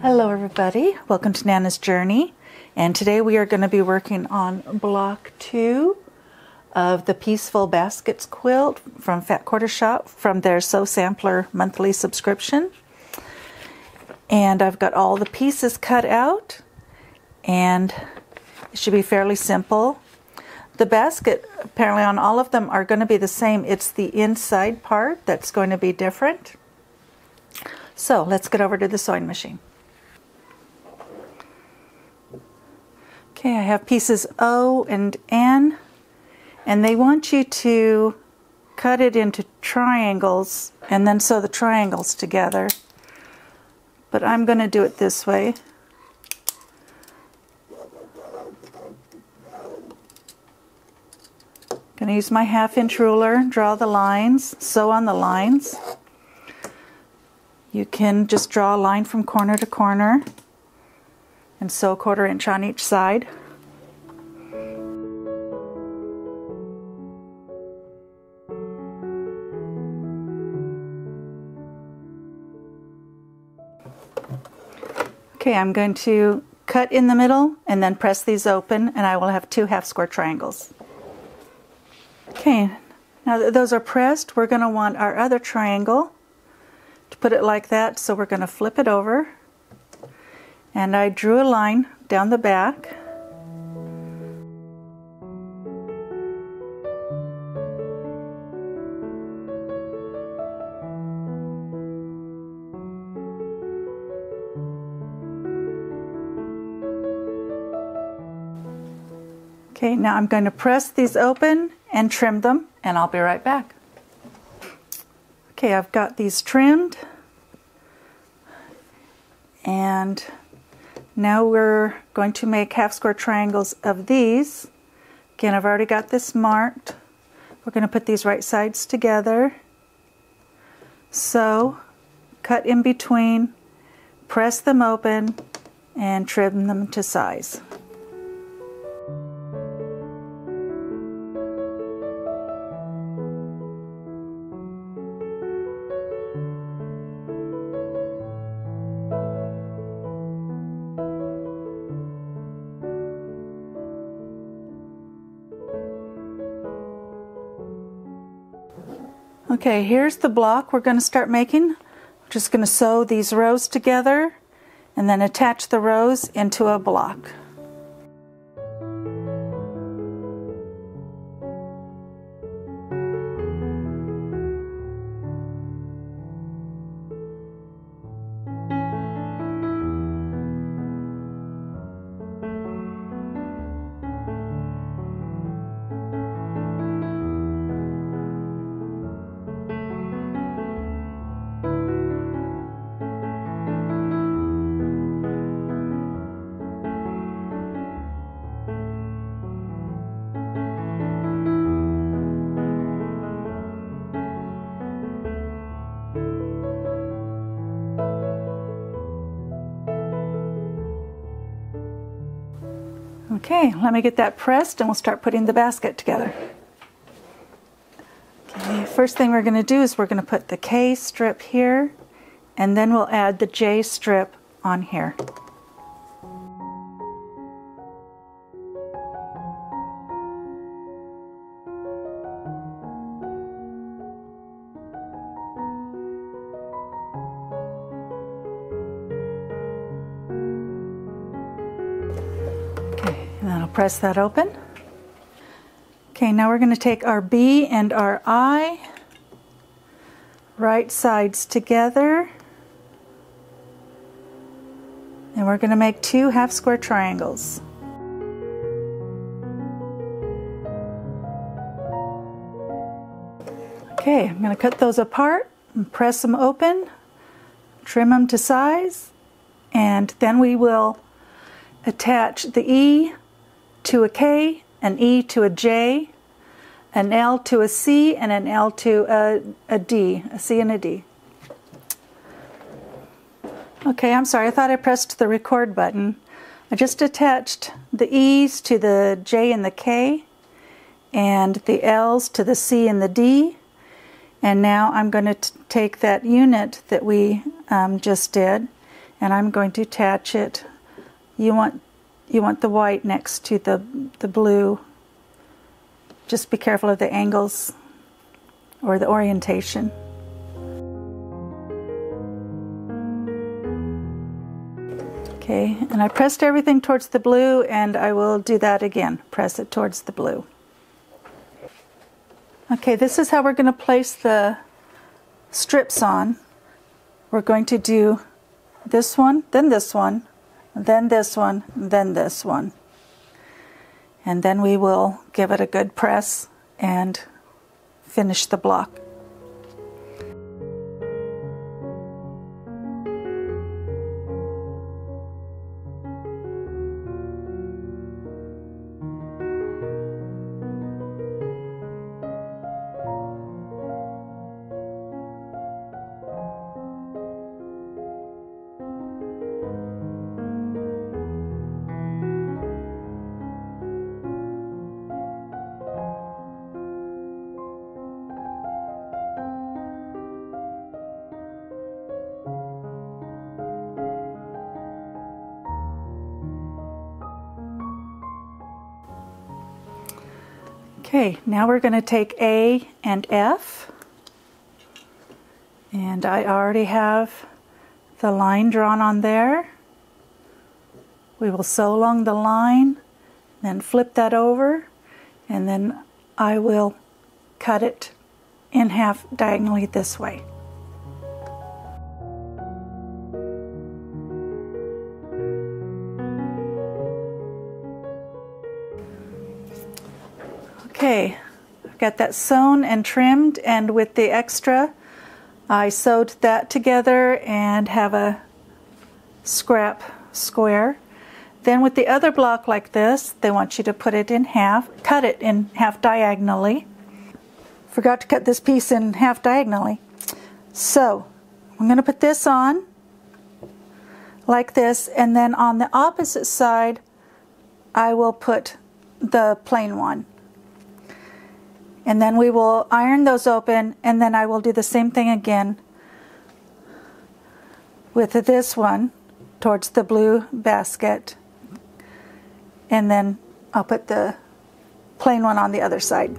Hello everybody, welcome to Nana's Journey, and today we are going to be working on block 2 of the Pieceful Baskets quilt from Fat Quarter Shop from their Sew Sampler monthly subscription. And I've got all the pieces cut out and it should be fairly simple. The basket apparently on all of them are going to be the same. It's the inside part that's going to be different. So let's get over to the sewing machine. Okay, I have pieces O and N, and they want you to cut it into triangles and then sew the triangles together. But I'm going to do it this way. I'm going to use my 1/2-inch ruler, draw the lines, sew on the lines. You can just draw a line from corner to corner and sew 1/4 inch on each side. Okay, I'm going to cut in the middle and then press these open, and I will have 2 half-square triangles. Okay, now that those are pressed, we're going to want our other triangle to put it like that, so we're going to flip it over. And I drew a line down the back. Okay, now I'm going to press these open and trim them, and I'll be right back. Okay, I've got these trimmed, and now we're going to make half-square triangles of these. Again, I've already got this marked. We're going to put these right sides together. Sew, cut in between, press them open, and trim them to size. Okay, here's the block we're going to start making. We're just going to sew these rows together and then attach the rows into a block. Okay, let me get that pressed and we'll start putting the basket together. Okay, first thing we're going to do is we're going to put the K strip here, and then we'll add the J strip on here. And then I'll press that open. Okay, now we're going to take our B and our I, right sides together, and we're going to make 2 half-square triangles. Okay, I'm going to cut those apart and press them open, trim them to size, and then we will attach the E to a K, an E to a J, an L to a C, and an L to a D, a C and a D. Okay, I'm sorry, I thought I pressed the record button. I just attached the E's to the J and the K, and the L's to the C and the D, and now I'm going to take that unit that we just did and I'm going to attach it. You want the white next to the blue. Just be careful of the angles or the orientation. Okay, and I pressed everything towards the blue, and I will do that again. Press it towards the blue. Okay, this is how we're going to place the strips on. We're going to do this one, then this one, then this one, then this one. And then we will give it a good press and finish the block. Okay, now we're going to take A and F, and I already have the line drawn on there. We will sew along the line, then flip that over, and then I will cut it in half diagonally this way. Okay, I've got that sewn and trimmed, and with the extra I sewed that together and have a scrap square. Then with the other block like this, they want you to put it in half, cut it in half diagonally. Forgot to cut this piece in half diagonally. So I'm going to put this on like this, and then on the opposite side I will put the plain one. And then we will iron those open, and then I will do the same thing again with this one towards the blue basket, and then I'll put the plain one on the other side.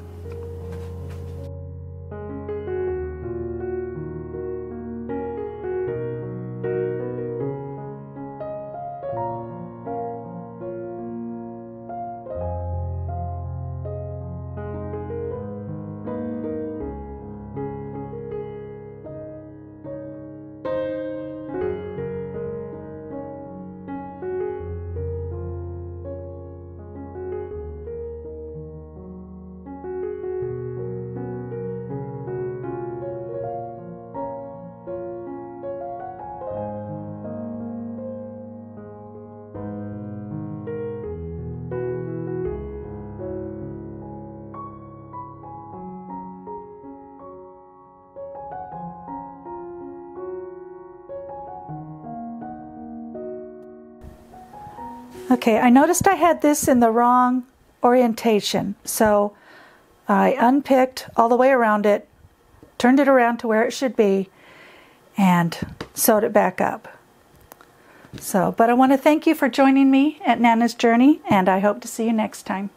Okay, I noticed I had this in the wrong orientation, so I unpicked all the way around it, turned it around to where it should be, and sewed it back up. But I want to thank you for joining me at Nana's Journey, and I hope to see you next time.